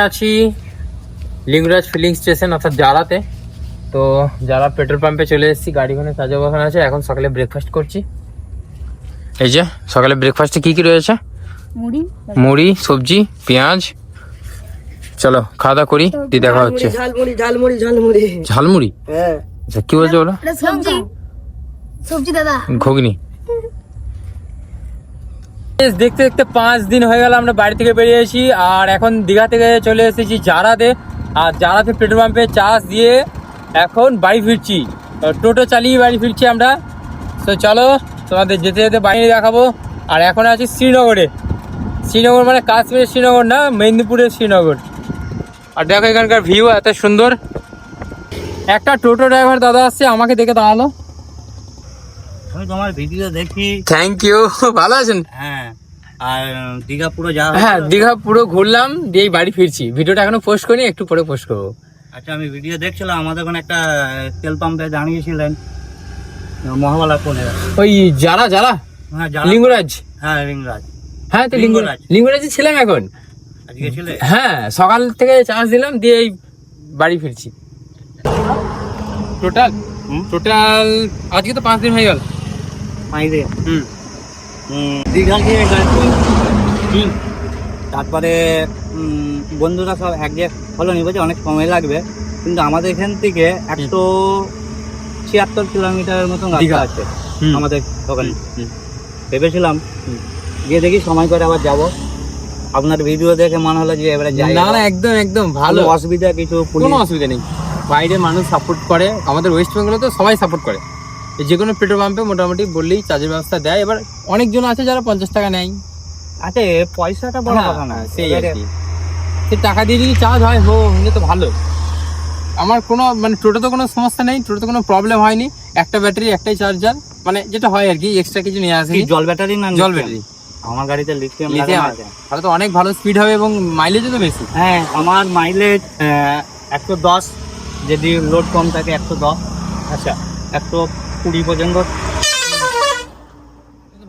আছি Lingaraj filling station অর্থাৎ জারাতে। তো যারা পেট্রোল পাম্পে চলে এসেছি, গাড়িখানে সাজা বসানো আছে। এখন সকালে ব্রেকফাস্ট করছি। এই যে সকালে ব্রেকফাস্টে কি কি রয়েছে? মুড়ি, সবজি, পেঁয়াজ। চলো খাওয়া দাওয়া করি, দিয়ে দেখা হচ্ছে। ঝালমুড়ি? হ্যাঁ। আচ্ছা কি বলছো বলো? সবজি দাদা, ঘুগনি। দেখতে দেখতে 5 দিন হয়ে গেল আমরা বাড়ি থেকে বেরিয়েছি, আর এখন দীঘা থেকে চলে এসেছি জারাতে। আর জারাতে পেট্রোল পাম্পে চার্জ দিয়ে এখন বাড়ি ফিরছি। টোটো চালিয়ে বাড়ি ফিরছি আমরা। তো চলো তোমাদের যেতে যেতে বাড়ি দেখাবো। আর এখন আছি শ্রীনগরে। শ্রীনগর মানে কাশ্মীরের শ্রীনগর না, মেদিনীপুরের শ্রীনগর। আর দেখো এখানকার ভিউ এত সুন্দর। একটা টোটো ড্রাইভার দাদা আসছে, আমাকে দেখে দাঁড়ালো। আমি তোমার ভিডিও দেখি। Thank you. ভালো আছেন? হ্যাঁ। আর দীঘা পুরো যাওয়া? হ্যাঁ, দীঘা পুরো ঘুরলাম, দিয়ে বাড়ি ফিরছি। ভিডিওটা এখনো পোস্ট করিনি, একটু পরে পোস্ট করবো। আচ্ছা, আমি ভিডিও দেখছিলাম, আমাদের ওখানে একটা তেল পাম্পে দাঁড়িয়েছিলেন মহাবালা কোলে। ওই যারা যারা হ্যাঁ, লিঙ্গরাজ। হ্যাঁ, লিঙ্গরাজ। হ্যাঁ, তো লিঙ্গরাজে ছিলাম এখন। আজকে ছিলে? হ্যাঁ, সকাল থেকে চার্জ দিলাম, দিয়ে এই বাড়ি ফিরছি। টোটাল আজকে তো 5 দিন হয়ে গেল। দীঘা গিয়ে তারপরে বন্ধুরা সব এক জায়গায় হলো নি, বলছে অনেক সময় লাগবে, কিন্তু আমাদের এখান থেকে 176 কিলোমিটারের মতন রাস্তা আছে আমাদের ওখানে। ভেবেছিলাম গিয়ে দেখি সময় করে আবার যাব। আপনার ভিডিও দেখে মনে হলো যে এবারে যাই। না না, একদম একদম ভালো, অসুবিধা কিছু কোনো অসুবিধা নেই। বাইরে মানুষ সাপোর্ট করে, আমাদের ওয়েস্ট বেঙ্গলে তো সবাই সাপোর্ট করে। যে কোনো পেট্রোল পাম্পে মোটামুটি বললেই চার্জের ব্যবস্থা দেয়। এবার অনেকজন আছে যারা 50 টাকা নেয়। আচ্ছা, পয়সাটা বড় কথা না, সেই আর কি। সে টাকা দিয়ে যদি চার্জ হয় হলে তো ভালো। আমার কোনো মানে টোটোতে কোনো সমস্যা নেই, টোটোতে কোনো প্রবলেম হয়নি। একটা ব্যাটারি, একটাই চার্জার, মানে যেটা হয় আর কি, এক্সট্রা কিছু নিয়ে আসে। জল ব্যাটারি না? জল ব্যাটারি। আমার গাড়িতে লিথিয়াম আছে। তাহলে তো অনেক ভালো স্পিড হবে এবং মাইলেজও তো বেশি। হ্যাঁ, আমার মাইলেজ 110, যদি লোড কম থাকে 110। আচ্ছা, 120 পর্যন্ত।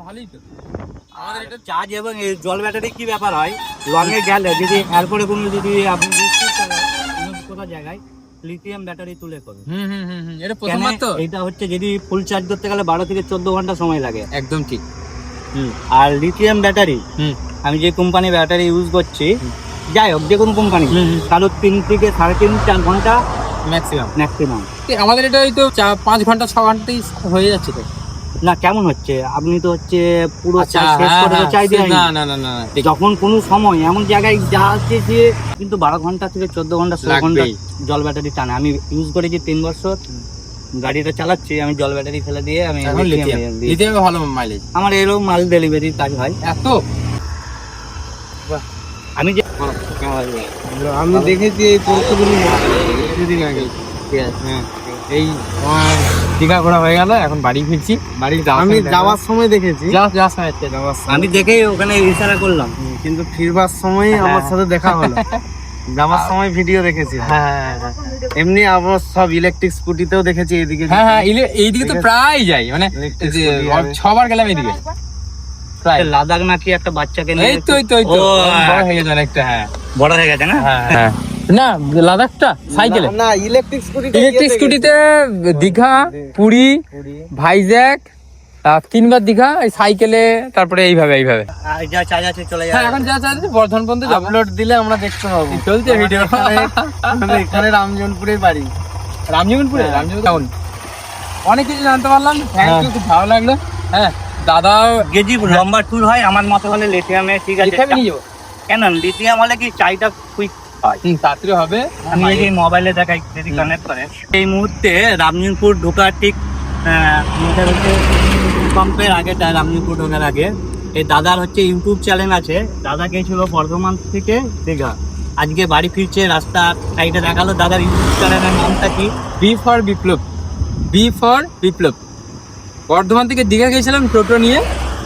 ভালোই তো। আমাদের এটা চার্জ এবং এই জল ব্যাটারি কি ব্যাপার হয়, লংয়ে গেলে যদি এরপরে কোনো যদি আপনি কোথাও জায়গায় লিথিয়াম ব্যাটারি তুলে করুন। এটা প্রথমবার তো। এটা হচ্ছে যদি ফুল চার্জ করতে গেলে 12 থেকে 14 ঘন্টা সময় লাগে। একদম ঠিক। আর লিথিয়াম ব্যাটারি, আমি যে কোম্পানি ব্যাটারি ইউজ করছি, যাই হোক যে কোনো কোম্পানি, তাহলে 3 থেকে 3.5-4 ঘন্টা ম্যাক্সিমাম। আমাদের এটা হয়তো 5 ঘন্টা 6 ঘন্টাতেই হয়ে যাচ্ছে তো। না, কেমন হচ্ছে, আপনি তো হচ্ছে পুরো চার্জ শেষ করে চাই দিয়ে না যখন কোনো সময় এমন জায়গায় যাচ্ছে যে কিন্তু 12 ঘন্টা থেকে 14 ঘন্টা 16 ঘন্টা জল ব্যাটারি টানে। আমি ইউজ করেছি 3 বছর, গাড়িটা চালাচ্ছি, আমি জল ব্যাটারি ফেলে দিয়ে আমি লিথিয়ামে ভালো মাইলেজ। আমার এরকম মাল ডেলিভারি কাজ হয় এত। আমি যে আমি দেখেছি এই পরীক্ষাগুলি কিছুদিন আগে। ঠিক আছে, হ্যাঁ। এই দীঘা ঘোরা হয়ে গেল, এখন বাড়ি ফিরছি। আমি যাওয়ার সময় দেখেছি, আমি দেখেই ওখানে ইশারা করলাম, কিন্তু ফিরবার সময় আমার সাথে দেখা হলো। যাওয়ার সময় ভিডিও দেখেছি। হ্যাঁ, এমনি আবার সব ইলেকট্রিক স্কুটিতেও দেখেছি এইদিকে। হ্যাঁ, এইদিকে তো প্রায় যাই, মানে 6বার গেলাম এইদিকে। লাদাখ নাকি একটা বাচ্চাকে নিয়ে, এই তো বড় হয়ে গেছে অনেকটা। হ্যাঁ, বড় হয়ে গেছে না? হ্যাঁ। না, লাদাখটা সাইকেলে না, ইলেকট্রিক স্কুটিতে দীঘা, পুরী, ভাইজ্যাক, 3বার দীঘা, এই সাইকেলে, তারপরে এইভাবে যা চার্জ আছে চলে যায়। হ্যাঁ, এখন যা চার্জ আছে বর্ধমান পর্যন্ত যাবো। আপলোড দিলে আমরা দেখতে পাবো। চলছে ভিডিও। এখানে রামজনপুরের বাড়ি। রামজীবনপুরে কেমন অনেক কিছু জানতে পারলাম। থ্যাংক ইউ, খুব ভালো লাগলো। হ্যাঁ দাদা, যদি লম্বা ট্যুর হয় আমার মতো হলে লিথিয়ামে ঠিক আছে, নিয়ে যাবো। কেন লিথিয়াম হলে কি চাইটা কুইক হয়, তাড়াতাড়ি হবে। আমি এই মোবাইলে দেখাই যদি কানেক্ট করে। এই মুহূর্তে রামজীবনপুর ঢোকার ঠিক পাম্পের আগে, রামজীবনপুর ঢোকার আগে এই দাদার হচ্ছে ইউটিউব চ্যানেল আছে। দাদা গিয়েছিল বর্ধমান থেকে দীঘা, আজকে বাড়ি ফিরছে। রাস্তা সাইডে দেখালো। দাদার ইউটিউব চ্যানেলের নামটা কি? বি ফর বিপ্লব। বর্ধমান থেকে দীঘা গিয়েছিলাম টোটো নিয়ে।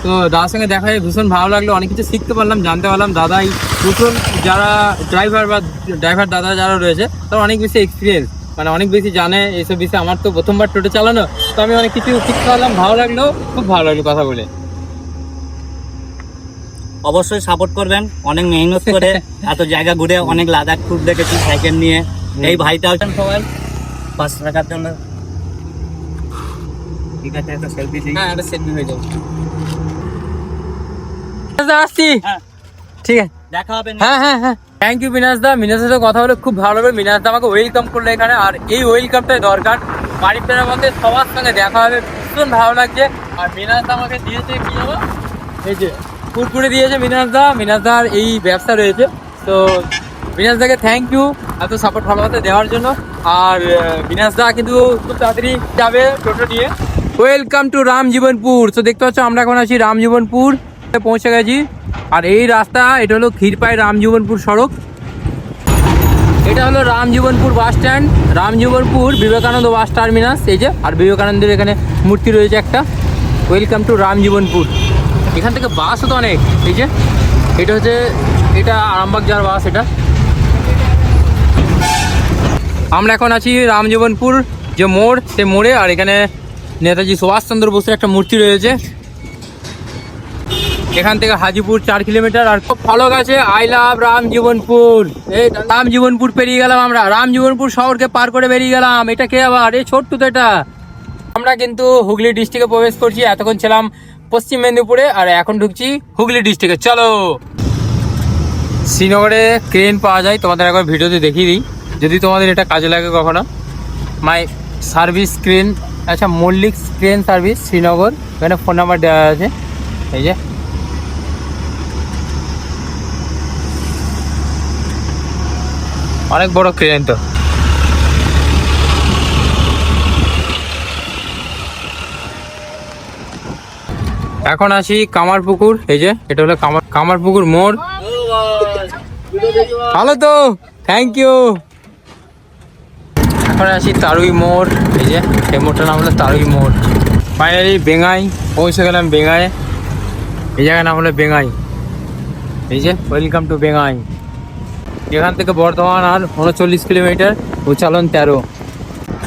তো দাদার সঙ্গে দেখা হয়ে ভীষণ ভালো লাগলো, অনেক কিছু শিখতে পারলাম, জানতে পারলাম। দাদাই নতুন যারা ড্রাইভার দাদা যারা রয়েছে তারা অনেক বেশি এক্সপিরিয়েন্স, মানে অনেক বেশি জানে এইসব বিষয়ে। আমার তো প্রথমবার টোটো চালানো, তো আমি অনেক কিছু শিখতে পারলাম, ভালো লাগলো, খুব ভালো লাগলো কথা বলে। অবশ্যই সাপোর্ট করবেন। অনেক মেহনত করে এত জায়গা ঘুরে অনেক লাদাখ ট্যুর দেখেছি সাইকেল নিয়ে। এই ভাইটা হচ্ছেন সবাই 5 টাকার জন্য। ঠিক আছে, একটা সেলফি দিই। হ্যাঁ, একটা সেলফি হয়ে যাবে। আসছি, হ্যাঁ, ঠিক আছে। দেখা হবে। হ্যাঁ হ্যাঁ হ্যাঁ, থ্যাংক ইউ মিনাস দা। মিনাসের সাথে কথা বলে খুব ভালো হবে। মিনাস দা আমাকে ওয়েলকাম করলো এখানে, আর এই ওয়েলকামটাই দরকার। বাড়ি ফেরার মধ্যে সবার সঙ্গে দেখা হবে, ভীষণ ভালো লাগছে। আর মিনাস দা আমাকে দিয়েছে কি জানো, এই যে কুরকুরে দিয়েছে মিনাস দা। মিনাস দার এই ব্যবসা রয়েছে, তো মিনাস দাকে থ্যাংক ইউ এত সাপোর্ট ভালোবাসা দেওয়ার জন্য। আর মিনাস দা কিন্তু খুব তাড়াতাড়ি যাবে টোটো নিয়ে। Welcome to Ramjibanpur. তো দেখতে পাচ্ছ আমরা এখন আছি রামজীবনপুর পৌঁছে গেছি। আর এই রাস্তা, এটা হলো ক্ষীরপাই রামজীবনপুর সড়ক। এটা হলো Ramjibanpur bus stand, Ramjibanpur Vivekananda bus terminus. এই যে, আর বিবেকানন্দের এখানে মূর্তি রয়েছে একটা। Welcome to Ramjibanpur. এখান থেকে বাসও তো অনেক। এই যে এটা হচ্ছে, এটা আরামবাগ যাওয়ার বাস এটা। আমরা এখন আছি রামজীবনপুর যে মোড়, সে মোড়ে। আর এখানে নেতাজি সুভাষচন্দ্র বসুর একটা মূর্তি রয়েছে। এখান থেকে হাজিপুর 4 কিলোমিটার। আর খুব ভালো গেছে, আই লাভ রামজীবনপুর। এই রামজীবনপুর পেরিয়ে গেলাম আমরা, রামজীবনপুর শহরকে পার করে বেরিয়ে গেলাম। এটা কে আবার, এই ছোট্ট তো এটা। আমরা কিন্তু হুগলি ডিস্ট্রিক্টে প্রবেশ করছি। এতক্ষণ ছিলাম পশ্চিম মেদিনীপুরে, আর এখন ঢুকছি হুগলি ডিস্ট্রিক্টে। চলো। শ্রীনগরে ক্রেন পাওয়া যায়, তোমাদের একবার ভিডিওতে দেখিয়ে দিই যদি তোমাদের এটা কাজে লাগে কখনো। মাই সার্ভিস ক্রেন, আচ্ছা মল্লিক ক্রেন সার্ভিস শ্রীনগর, এখানে ফোন নাম্বার দেওয়া আছে। এই যে অনেক বড় ক্রেন তো। এখন আসি কামারপুকুর। এই যে এটা হলো কামারপুকুর মোড়। ভালো তো, থ্যাংক ইউ। এখন আসি তারুই মোড়। এই যে এই মোড়টার নাম হলো তারুই মোড়। ফাইনালি বেঙ্গাই পৌঁছে গেলাম। বেঙ্গাই, এই জায়গার নাম হলো বেঙ্গাই। এই যে ওয়েলকাম টু বেঙ্গাই। এখান থেকে বর্ধমান আর 39 কিলোমিটার, উচ্চালন 13।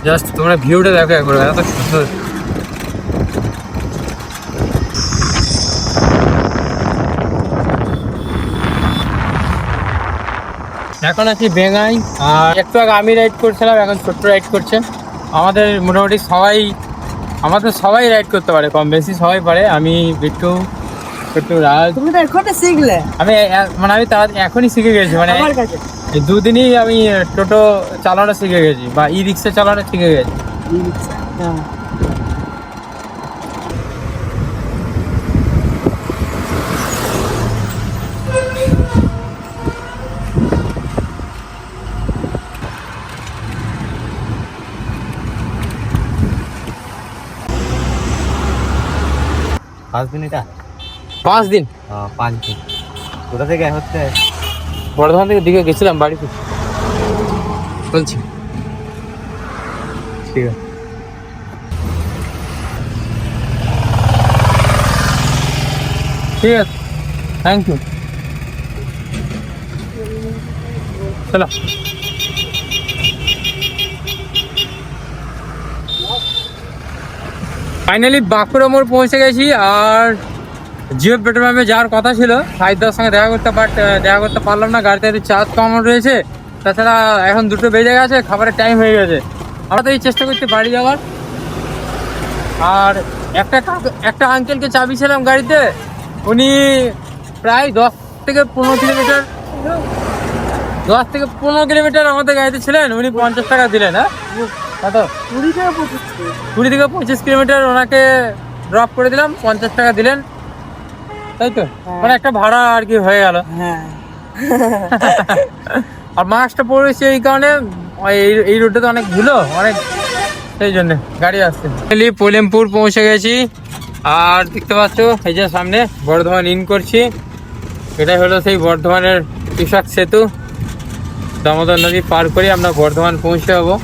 জাস্ট তোমরা ভিউটা দেখো একবার, এত সুন্দর। এখন আছি বেঙ্গাই। আর একটু আগে আমি রাইড করছিলাম, এখন ছোট্ট রাইড করছে। আমাদের মোটামুটি সবাই রাইড করতে পারে, কম বেশি সবাই পারে। আমি বিট্টু, ছোট্টু, রাজ। তুমি তো এখন শিখলে। আমি এখনই শিখে গেছি, মানে এই 2 দিনই আমি টোটো চালানো শিখে গেছি, বা ই রিক্সা চালানো শিখে গেছি। হ্যাঁ, 5 দিন এটা? 5 দিন। 5 দিন। কোথা থেকে হচ্ছে? বর্ধমান থেকে দিকে গেছিলাম বাড়িতে। বলছি ঠিক আছে। ঠিক আছে, থ্যাংক ইউ। চলো। ফাইনালি বাঁকুড়া মোড় পৌঁছে গেছি। আর জিও পেট্রোল পাম্পে যাওয়ার কথা ছিল, সাহিদার সঙ্গে দেখা করতে পারলাম না। গাড়িতে একটু চার্জ কম রয়েছে, তাছাড়া এখন 2টো বেজে গেছে, খাবারের টাইম হয়ে গেছে। আমরা তো এই চেষ্টা করছি বাড়ি যাওয়ার। আর একটা আঙ্কেলকে চাবিয়েছিলাম গাড়িতে, উনি প্রায় 10 থেকে 15 কিলোমিটার আমাদের গাড়িতে ছিলেন। উনি 50 টাকা দিলেন। হ্যাঁ, কত? 20 থেকে 25 কিলোমিটার ওনাকে ড্রপ করে দিলাম, 50 টাকা দিলেন, তাই তো? মানে একটা ভাড়া আর কি হয়ে গেল। হ্যাঁ। আর মাস্কটা পড়েছে এই কারণে, এই রোডে তো অনেক ধুলো, অনেক, সেই জন্য গাড়ি আসছে। পোলেমপুর পৌঁছে গেছি। আর দেখতে পাচ্ছ এই যে সামনে বর্ধমান ইন করছি। এটাই হলো সেই বর্ধমানের কৃষক সেতু। দামোদর নদী পার করে আমরা বর্ধমান পৌঁছে যাবো।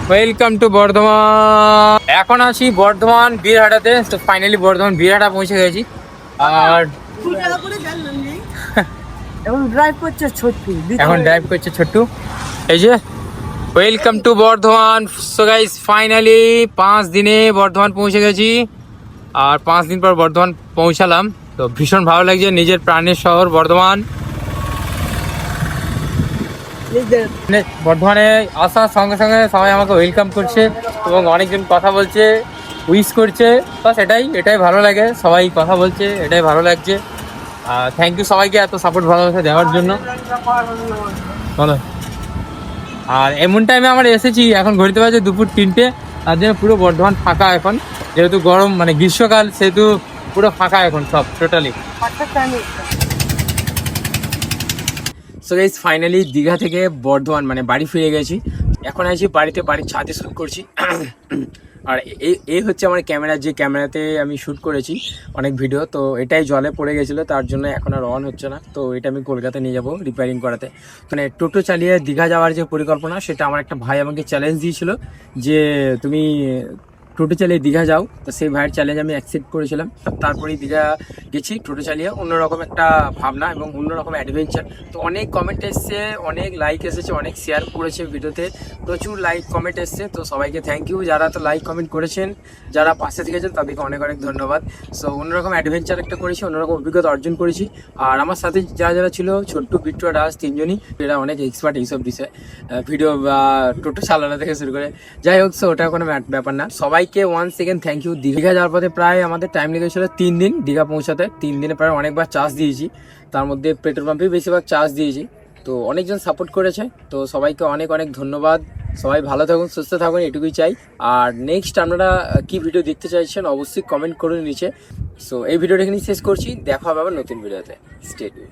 Welcome to Bardhaman. এখন আছি বর্ধমান বীরহাটাতে। তো ফাইনালি বর্ধমান বীরহাটা পৌঁছে গেছি। আর এখন ড্রাইভ করছে ছোট্টু। এখন ড্রাইভ করছে ছোট্টু। এই যে welcome to Bardhaman. So guys finally 5 দিনে বর্ধমান পৌঁছে গেছি, আর 5 দিন পর বর্ধমান পৌঁছালাম। তো ভীষণ ভালো লাগছে, নিজের প্রাণের শহর বর্ধমান। বর্ধমানে আসার সঙ্গে সঙ্গে সবাই আমাকে ওয়েলকাম করছে এবং অনেকজন কথা বলছে, উইশ করছে। বাস এটাই ভালো লাগে, সবাই কথা বলছে, এটাই ভালো লাগছে। থ্যাংক ইউ সবাইকে এত সাপোর্ট ভালোবাসা দেওয়ার জন্য। বলো। আর এমন টাইমে আমরা এসেছি, এখন ঘড়িতে বাজে দুপুর 3টে, তার জন্য পুরো বর্ধমান ফাঁকা এখন, যেহেতু গরম মানে গ্রীষ্মকাল, সেহেতু পুরো ফাঁকা এখন সব totally. So guys finally Digha থেকে বর্ধমান মানে বাড়ি ফিরে গেছি। এখন আছি বাড়িতে, বাড়ির ছাদে শ্যুট করছি। আর এই হচ্ছে আমার ক্যামেরা, যে ক্যামেরাতে আমি শ্যুট করেছি অনেক ভিডিও। তো এটাই জলে পড়ে গেছিলো, তার জন্য এখন আর অন হচ্ছে না। তো এটা আমি কলকাতায় নিয়ে যাবো রিপেয়ারিং করাতে। মানে টোটো চালিয়ে দীঘা যাওয়ার যে পরিকল্পনা, সেটা আমার একটা ভাই আমাকে চ্যালেঞ্জ দিয়েছিল যে তুমি টোটো চালিয়ে দীঘা যাও। তো সেই ভাইয়ের চ্যালেঞ্জ আমি অ্যাকসেপ্ট করেছিলাম। তারপরেই দীঘা গেছি টোটো চালিয়ে, অন্যরকম একটা ভাবনা এবং অন্যরকম অ্যাডভেঞ্চার। তো অনেক কমেন্ট এসছে, অনেক লাইক এসেছে, অনেক শেয়ার করেছে ভিডিওতে, প্রচুর লাইক কমেন্ট এসছে। তো সবাইকে থ্যাংক ইউ, যারা তো লাইক কমেন্ট করেছেন, যারা পাশে থেকেছেন তাদেরকে অনেক অনেক ধন্যবাদ। সো অন্যরকম অ্যাডভেঞ্চার একটা করেছি, অন্যরকম অভিজ্ঞতা অর্জন করেছি। আর আমার সাথে যারা যারা ছিল, ছোট্টু, বিট্টু আর রাজ, তিনজনই এরা অনেক এক্সপার্ট এইসব বিষয়ে, ভিডিও বা টোটো চালানো থেকে শুরু করে। যাই হোক, সো ওটা কোনো ব্যাপার না। সবাইকে once second thank you. Digha যাওয়ার পথে প্রায় আমাদের টাইম লেগেছিল 3 দিন দীঘা পৌঁছাতে। 3 দিনে প্রায় অনেকবার চার্জ দিয়েছি, তার মধ্যে পেট্রোল পাম্পে বেশিরভাগ চার্জ দিয়েছি। তো অনেকজন সাপোর্ট করেছে, তো সবাইকে অনেক অনেক ধন্যবাদ। সবাই ভালো থাকুন, সুস্থ থাকুন, এটুকুই চাই। আর নেক্সট আপনারা কি ভিডিও দেখতে চাইছেন অবশ্যই কমেন্ট করুন নিচে। সো এই ভিডিওটা এখানেই শেষ করছি, দেখা হবে আবার নতুন ভিডিওতে। Stay tuned.